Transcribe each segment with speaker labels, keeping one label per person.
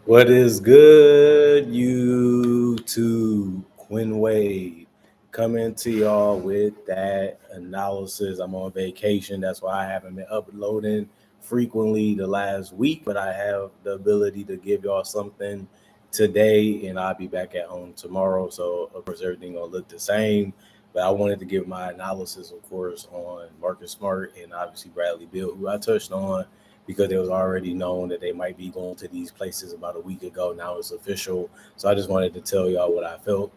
Speaker 1: What is good, YouTube? Quinn Wade coming to y'all with that analysis. I'm on vacation, that's why I haven't been uploading frequently the last week, but I have the ability to give y'all something today, and I'll be back at home tomorrow. So, of course, everything gonna look the same. But I wanted to give my analysis, of course, on Marcus Smart and obviously Bradley Beal, who I touched on because it was already known that they might be going to these places about a week ago. Now it's official. So I just wanted to tell y'all what I felt.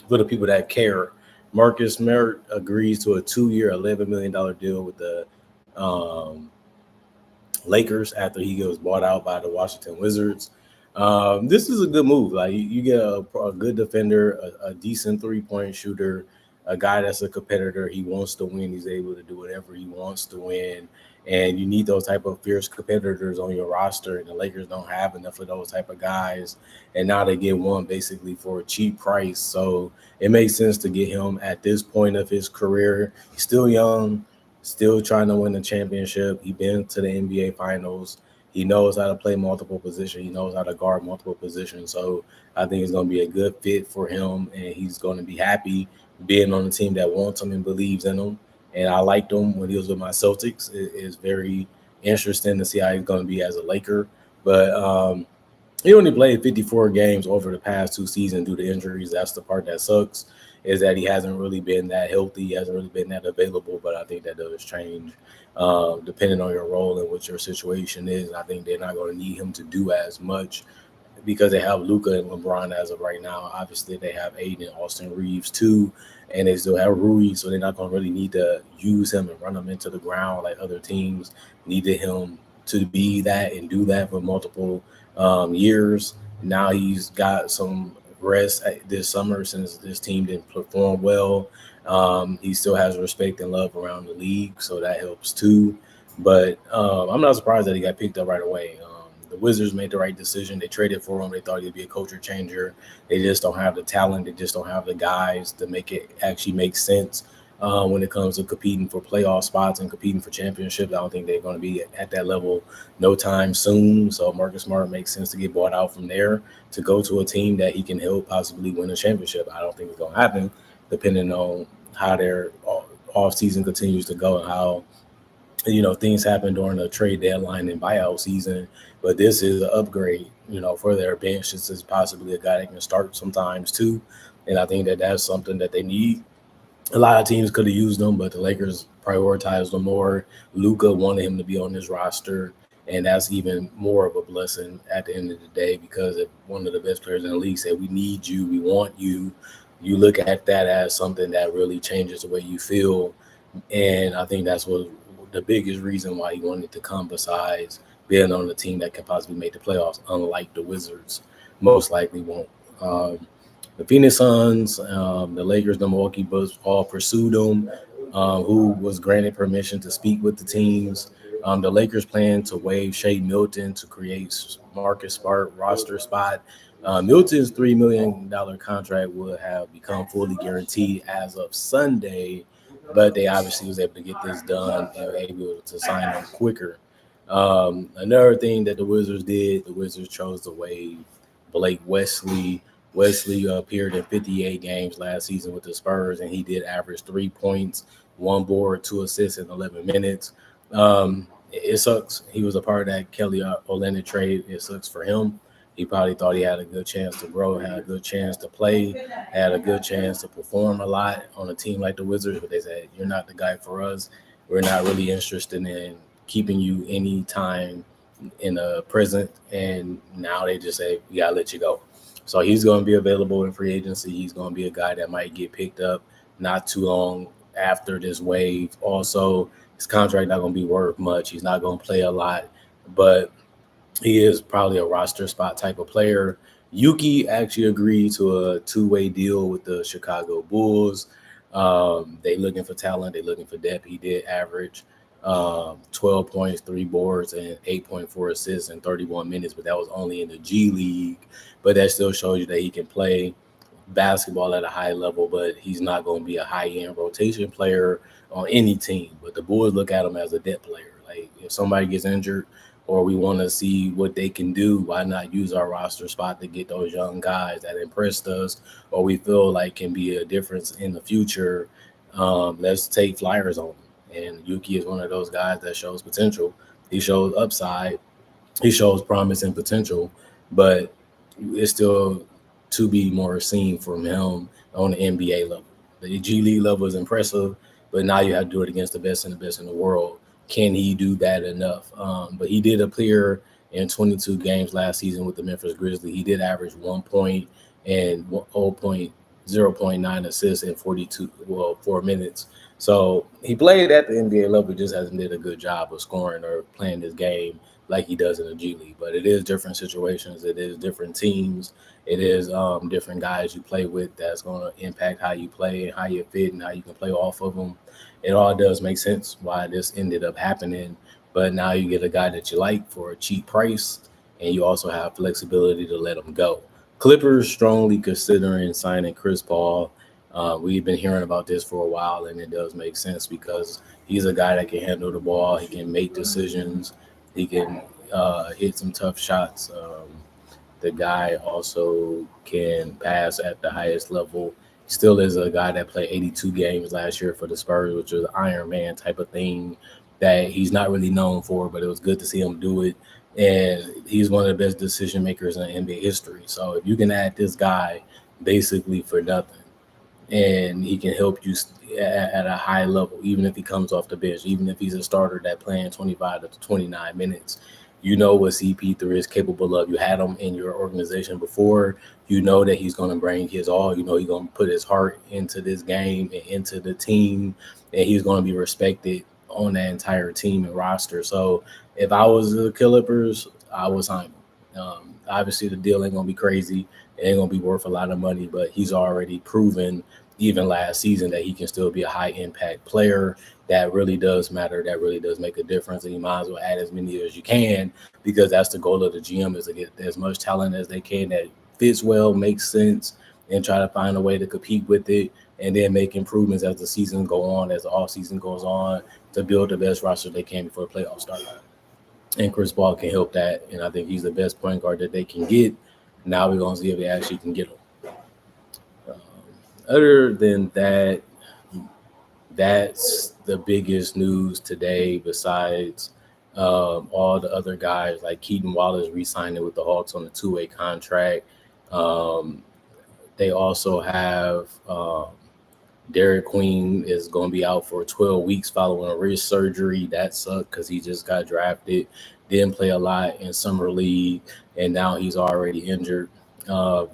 Speaker 1: For the people that care, Marcus Smart agrees to a 2 year, $11 million deal with the um, Lakers after he was bought out by the Washington Wizards. This is a good move. Like you get a good defender, a decent 3 point shooter, a guy that's a competitor. He wants to win. He's able to do whatever he wants to win. And you need those type of fierce competitors on your roster. And the Lakers don't have enough of those type of guys. And now they get one basically for a cheap price. So it makes sense to get him at this point of his career. He's still young, still trying to win the championship. He's been to the NBA Finals. He knows how to play multiple positions. He knows how to guard multiple positions. So I think it's going to be a good fit for him, and he's going to be happy being on a team that wants him and believes in him. And I liked him when he was with my Celtics. It's very interesting to see how he's going to be as a Laker. But he only played 54 games over the past 2 seasons due to injuries. That's the part that sucks, is that he hasn't really been that healthy. He hasn't really been that available, but I think that does change depending on your role and what your situation is. I think they're not going to need him to do as much because they have Luca and LeBron as of right now. Obviously, they have Aiden and Austin Reeves too, and they still have Rui, so they're not going to really need to use him and run him into the ground like other teams needed him to be that and do that for multiple years. Now he's got some rest this summer since this team didn't perform well. He still has respect and love around the league, so that helps too. But I'm not surprised that he got picked up right away. The Wizards made the right decision. They traded for him. They thought he'd be a culture changer. They just don't have the talent. They just don't have the guys to make it actually make sense when it comes to competing for playoff spots and competing for championships. I don't think they're going to be at that level no time soon. So Marcus Smart makes sense to get bought out from there to go to a team that he can help possibly win a championship. I don't think it's going to happen, depending on how their off season continues to go and how things happen during the trade deadline and buyout season. But this is an upgrade, for their bench. This is possibly a guy that can start sometimes too, and I think that that's something that they need. A lot of teams could have used him, but the Lakers prioritized him more. Luca wanted him to be on this roster, and that's even more of a blessing at the end of the day because if one of the best players in the league said, "We need you, we want you," you look at that as something that really changes the way you feel. And I think that's what the biggest reason why he wanted to come, besides being on a team that can possibly make the playoffs, unlike the Wizards, most likely won't. The Phoenix Suns, the Lakers, the Milwaukee Bucks all pursued him, who was granted permission to speak with the teams. The Lakers plan to waive Shea Milton to create Marcus Smart roster spot. Milton's $3 million contract will have become fully guaranteed as of Sunday, but they obviously was able to get this done and were able to sign him quicker. Another thing that the Wizards did, the Wizards chose to waive Blake Wesley. Wesley appeared in 58 games last season with the Spurs, and he did average 3 points, 1 board, 2 assists in 11 minutes. It sucks. He was a part of that Kelly Olynyk trade. It sucks for him. He probably thought he had a good chance to grow, had a good chance to play, had a good chance to perform a lot on a team like the Wizards, but they said, "You're not the guy for us. We're not really interested in keeping you any time in the present." And now they just say, "We gotta let you go." So he's going to be available in free agency. He's going to be a guy that might get picked up not too long after this wave. Also, his contract not going to be worth much. He's not going to play a lot, but he is probably a roster spot type of player. Yuki actually agreed to a two-way deal with the Chicago Bulls. They looking for talent. They looking for depth. He did average 12 points, 3 boards, and 8.4 assists in 31 minutes, but that was only in the G League. But that still shows you that he can play basketball at a high level, but he's not going to be a high-end rotation player on any team. But the Bulls look at him as a depth player. Like if somebody gets injured, or we want to see what they can do. Why not use our roster spot to get those young guys that impressed us, or we feel like can be a difference in the future? Let's take flyers on them. And Yuki is one of those guys that shows potential. He shows upside, he shows promise and potential, but it's still to be more seen from him on the NBA level. The G League level is impressive, but now you have to do it against the best and the best in the world. Can he do that enough? But he did appear in 22 games last season with the Memphis Grizzlies. He did average 1 point and 0.9 assists in 4 minutes. So he played at the NBA level, just hasn't did a good job of scoring or playing this game like he does in the G League. But it is different situations. It is different teams. It is different guys you play with that's going to impact how you play and how you fit and how you can play off of them. It all does make sense why this ended up happening. But now you get a guy that you like for a cheap price, and you also have flexibility to let him go. Clippers strongly considering signing Chris Paul. We've been hearing about this for a while, and it does make sense because he's a guy that can handle the ball. He can make decisions. He can hit some tough shots. The guy also can pass at the highest level. Still is a guy that played 82 games last year for the Spurs, which was an Iron Man type of thing that he's not really known for, but it was good to see him do it. And he's one of the best decision makers in NBA history. So if you can add this guy basically for nothing, and he can help you at a high level, even if he comes off the bench, even if he's a starter that playing 25 to 29 minutes. You know what CP3 is capable of. You had him in your organization before. You know that he's going to bring his all. You know he's going to put his heart into this game and into the team, and he's going to be respected on that entire team and roster. So if I was the Clippers, I would sign him. Obviously, the deal ain't going to be crazy. It ain't going to be worth a lot of money, but he's already proven even last season that he can still be a high impact player. That really does matter. That really does make a difference. And you might as well add as many as you can, because that's the goal of the GM, is to get as much talent as they can that fits well, makes sense, and try to find a way to compete with it, and then make improvements as the season go on, as the off season goes on, to build the best roster they can before the playoffs start. And Chris Paul can help that. And I think he's the best point guard that they can get. Now we're going to see if they actually can get him. Other than that, that's the biggest news today, besides all the other guys like Keaton Wallace re-signing with the Hawks on a 2-way contract. They also have Derek Queen is going to be out for 12 weeks following a wrist surgery. That sucked because he just got drafted, didn't play a lot in summer league, and now he's already injured.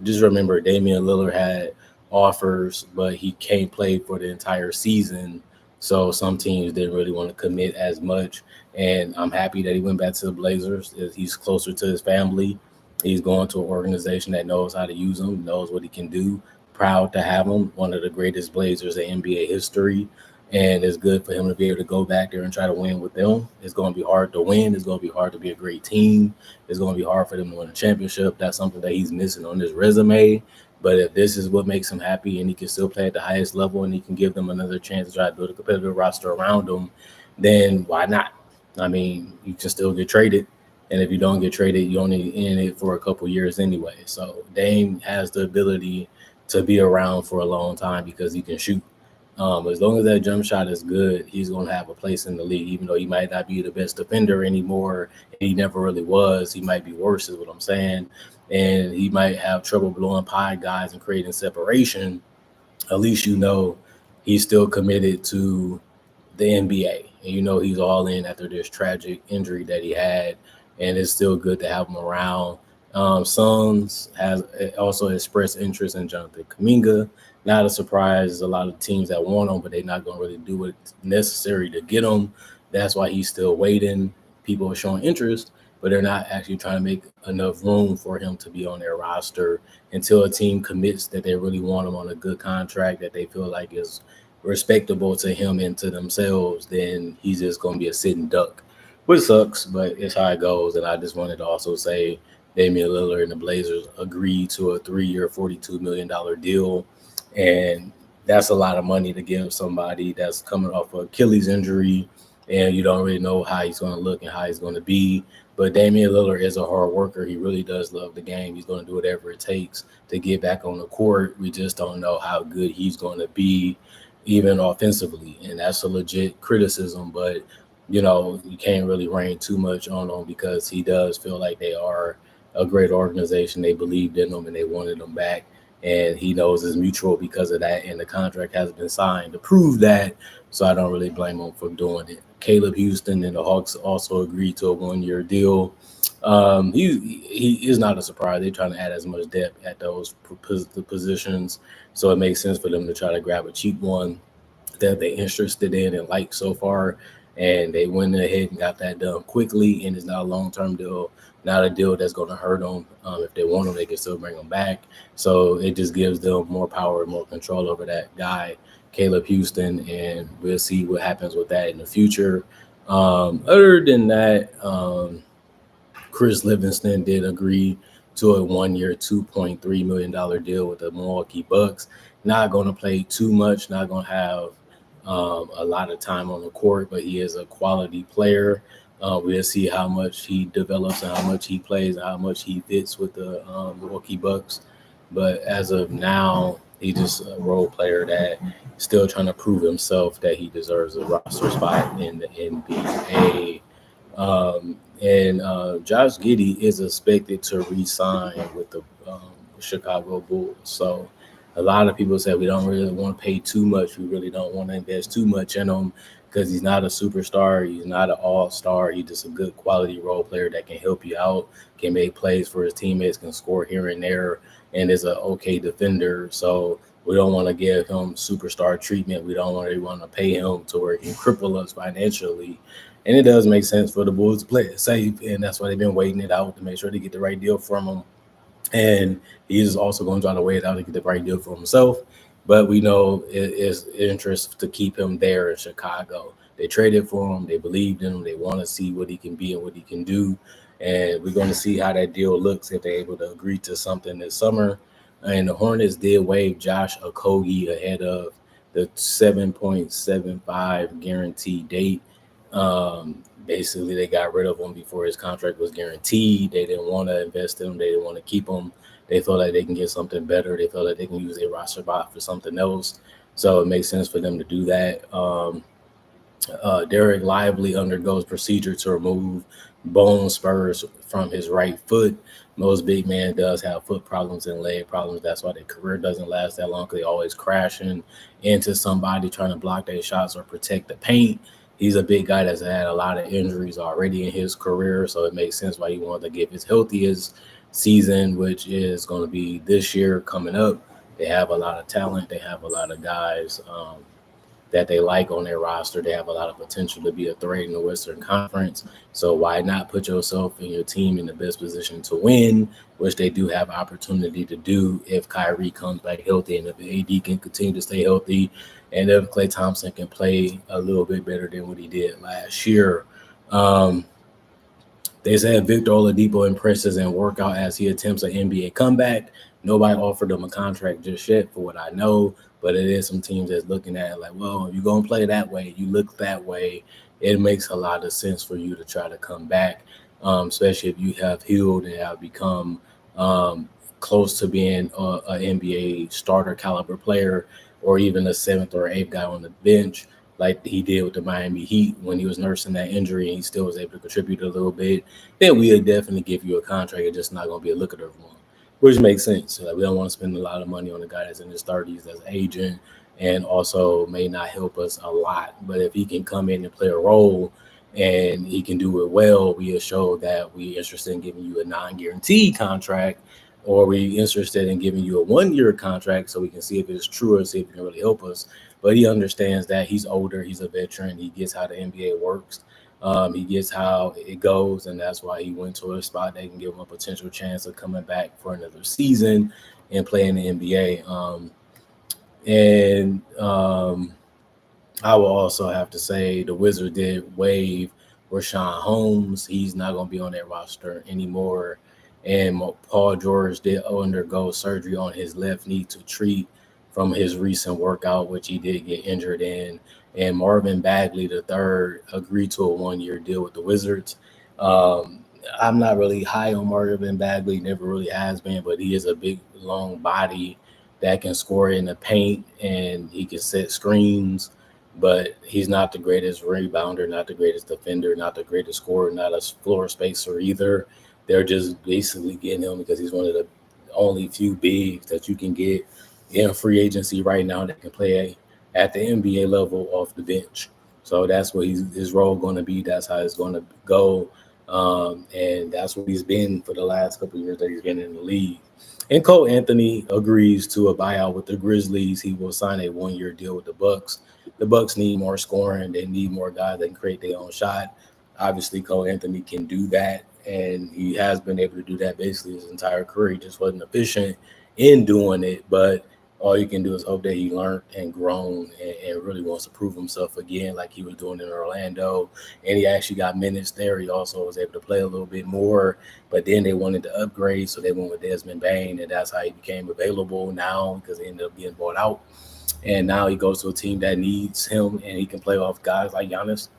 Speaker 1: Just remember, Damian Lillard had offers, but he can't play for the entire season. So some teams didn't really want to commit as much. And I'm happy that he went back to the Blazers. He's closer to his family. He's going to an organization that knows how to use him, knows what he can do. Proud to have him, one of the greatest Blazers in NBA history. And it's good for him to be able to go back there and try to win with them. It's going to be hard to win. It's going to be hard to be a great team. It's going to be hard for them to win a championship. That's something that he's missing on his resume. But if this is what makes him happy and he can still play at the highest level and he can give them another chance to try to build a competitive roster around him, then why not? I mean, you can still get traded. And if you don't get traded, you only in it for a couple years anyway. So Dame has the ability to be around for a long time because he can shoot. As long as that jump shot is good, he's going to have a place in the league, even though he might not be the best defender anymore. He never really was. He might be worse, is what I'm saying. And he might have trouble blowing pie guys and creating separation. At least you know he's still committed to the NBA. And you know he's all in after this tragic injury that he had. And it's still good to have him around. Suns has also expressed interest in Jonathan Kuminga. Not a surprise. There's a lot of teams that want him, but they're not going to really do what's necessary to get him. That's why he's still waiting. People are showing interest, but they're not actually trying to make enough room for him to be on their roster until a team commits that they really want him on a good contract that they feel like is respectable to him and to themselves. Then he's just going to be a sitting duck, which sucks, but it's how it goes. And I just wanted to also say Damian Lillard and the Blazers agreed to a 3-year, $42 million deal. And that's a lot of money to give somebody that's coming off an Achilles injury and you don't really know how he's going to look and how he's going to be. But Damian Lillard is a hard worker. He really does love the game. He's going to do whatever it takes to get back on the court. We just don't know how good he's going to be, even offensively, and that's a legit criticism. But you can't really rain too much on him because he does feel like they are a great organization. They believed in him and they wanted him back, and he knows it's mutual because of that. And the contract has been signed to prove that, so I don't really blame him for doing it. Caleb Houston and the Hawks also agreed to a 1-year deal. He is not a surprise. They're trying to add as much depth at those positions, so it makes sense for them to try to grab a cheap one that they're interested in and like so far. And they went ahead and got that done quickly, and it's not a long-term deal, not a deal that's going to hurt them. If they want them, they can still bring them back. So it just gives them more power and more control over that guy, Caleb Houston, and we'll see what happens with that in the future. Other than that, Chris Livingston did agree to a 1-year, $2.3 million deal with the Milwaukee Bucks. Not going to play too much, not going to have a lot of time on the court, but he is a quality player. We'll see how much he develops and how much he plays and how much he fits with the Milwaukee Bucks. But as of now, he's just a role player that still trying to prove himself that he deserves a roster spot in the NBA. And Josh Giddey is expected to re-sign with the Chicago Bulls. So a lot of people say we don't really want to pay too much. We really don't want to invest too much in him because he's not a superstar. He's not an all-star. He's just a good quality role player that can help you out, can make plays for his teammates, can score here and there, and is an okay defender. So we don't want to give him superstar treatment. We don't really want to pay him to where he can cripple us financially. And it does make sense for the Bulls to play it safe, and that's why they've been waiting it out to make sure they get the right deal from him. And he's also going to try to wait it out to get the right deal for himself. But we know it is interest to keep him there in Chicago. They traded for him. They believed in him. They want to see what he can be and what he can do. And we're going to see how that deal looks if they're able to agree to something this summer. And the Hornets did waive Josh Okogie ahead of the 7.75 guaranteed date. Basically, they got rid of him before his contract was guaranteed. They didn't want to invest in him. They didn't want to keep him. They felt like they can get something better. They felt like they can use their roster spot for something else. So it makes sense for them to do that. Derek Lively undergoes procedure to remove bone spurs from his right foot. Most big man does have foot problems and leg problems. That's why their career doesn't last that long, because they always crashing into somebody trying to block their shots or protect the paint. He's a big guy that's had a lot of injuries already in his career, so it makes sense why he wanted to give his healthiest season, which is going to be this year coming up. They have a lot of talent. They have a lot of guys that they like on their roster. They have a lot of potential to be a threat in the Western Conference. So why not put yourself and your team in the best position to win, which they do have opportunity to do if Kyrie comes back healthy and if AD can continue to stay healthy, and if Klay Thompson can play a little bit better than what he did last year. They said Victor Oladipo impresses in workout as he attempts an NBA comeback. Nobody offered him a contract just yet, for what I know, but it is some teams that's looking at it like, well, if you're going to play that way, you look that way, it makes a lot of sense for you to try to come back, especially if you have healed and have become close to being an NBA starter caliber player, or even a 7th or 8th guy on the bench, like he did with the Miami Heat when he was nursing that injury and he still was able to contribute a little bit, then we'll definitely give you a contract. It's just not going to be a lucrative one, which makes sense. Like, we don't want to spend a lot of money on a guy that's in his 30s that's aging and also may not help us a lot. But if he can come in and play a role and he can do it well, we'll show that we're interested in giving you a non-guaranteed contract, or we interested in giving you a 1-year contract so we can see if it's true and see if it can really help us. But he understands that he's older, he's a veteran, he gets how the NBA works, he gets how it goes, and that's why he went to a spot that can give him a potential chance of coming back for another season and playing the NBA. I will also have to say the Wizards did waive Rashawn Holmes. He's not going to be on that roster anymore. And Paul George did undergo surgery on his left knee to treat from his recent workout, which he did get injured in. And Marvin Bagley III agreed to a 1-year deal with the Wizards. Um, I'm not really high on Marvin Bagley, never really has been, but he is a big, long body that can score in the paint and he can set screens. But he's not the greatest rebounder, not the greatest defender, not the greatest scorer, not a floor spacer either. They're just basically getting him because he's one of the only few bigs that you can get in free agency right now that can play at the NBA level off the bench. So that's what his role going to be. That's how it's going to go. And that's what he's been for the last couple of years that he's been in the league. And Cole Anthony agrees to a buyout with the Grizzlies. He will sign a 1-year deal with the Bucks. The Bucks need more scoring. They need more guys that can create their own shot. Obviously, Cole Anthony can do that, and he has been able to do that basically his entire career. He just wasn't efficient in doing it, but all you can do is hope that he learned and grown and really wants to prove himself again like he was doing in Orlando. And he actually got minutes there. He also was able to play a little bit more, but then they wanted to upgrade, so they went with Desmond Bane, and that's how he became available now because he ended up getting bought out. And now he goes to a team that needs him, and he can play off guys like Giannis,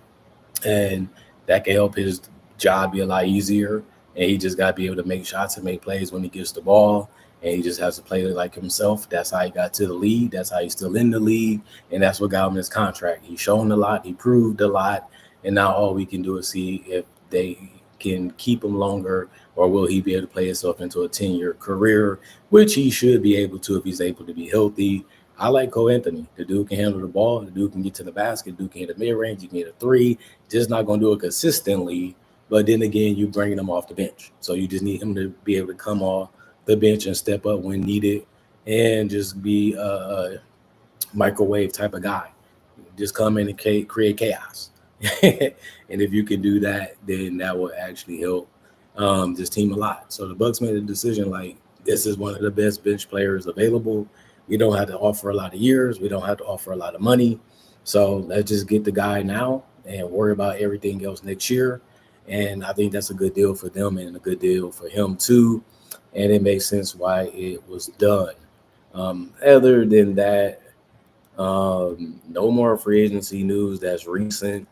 Speaker 1: and that can help his job be a lot easier. And he just got to be able to make shots and make plays when he gets the ball. And he just has to play like himself. That's how he got to the league. That's how he's still in the league. And that's what got him his contract. He's shown a lot. He proved a lot. And now all we can do is see if they can keep him longer or will he be able to play himself into a 10-year career, which he should be able to if he's able to be healthy. I like Cole Anthony. The dude can handle the ball. The dude can get to the basket. The dude can hit a mid-range. He can hit a three. Just not going to do it consistently. But then again, you're bringing him off the bench. So you just need him to be able to come off the bench and step up when needed and just be a microwave type of guy. Just come in and create chaos. And if you can do that, then that will actually help this team a lot. So the Bucks made a decision like this is one of the best bench players available. We don't have to offer a lot of years. We don't have to offer a lot of money. So let's just get the guy now and worry about everything else next year. And I think that's a good deal for them and a good deal for him too. And it makes sense why it was done. Other than that, no more free agency news that's recent.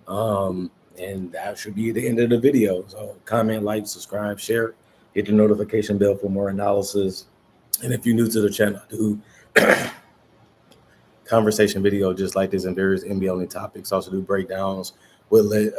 Speaker 1: And that should be the end of the video. So comment, like, subscribe, share, hit the notification bell for more analysis. And if you're new to the channel, I do conversation video just like this and various NBA only topics. Also do breakdowns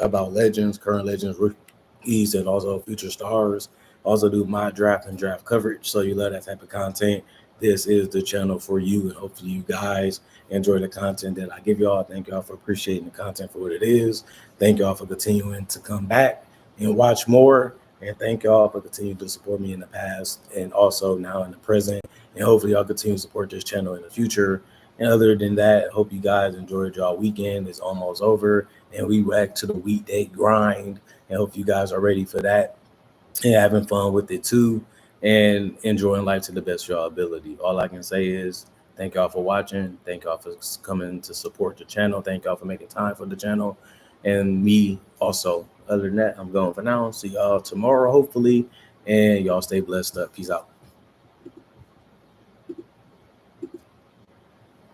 Speaker 1: about legends, current legends, rookies, and also future stars. Also do my draft and draft coverage. So you love that type of content, this is the channel for you. And hopefully you guys enjoy the content that I give y'all. Thank y'all for appreciating the content for what it is. Thank y'all for continuing to come back and watch more. And thank y'all for continuing to support me in the past and also now in the present. And hopefully y'all continue to support this channel in the future. And other than that, hope you guys enjoyed y'all weekend. It's almost over. And we back to the weekday grind. And hope you guys are ready for that and having fun with it too. And enjoying life to the best of your ability. All I can say is thank y'all for watching. Thank y'all for coming to support the channel. Thank y'all for making time for the channel. And me also. Other than that, I'm going for now. See y'all tomorrow, hopefully. And y'all stay blessed up. Peace out.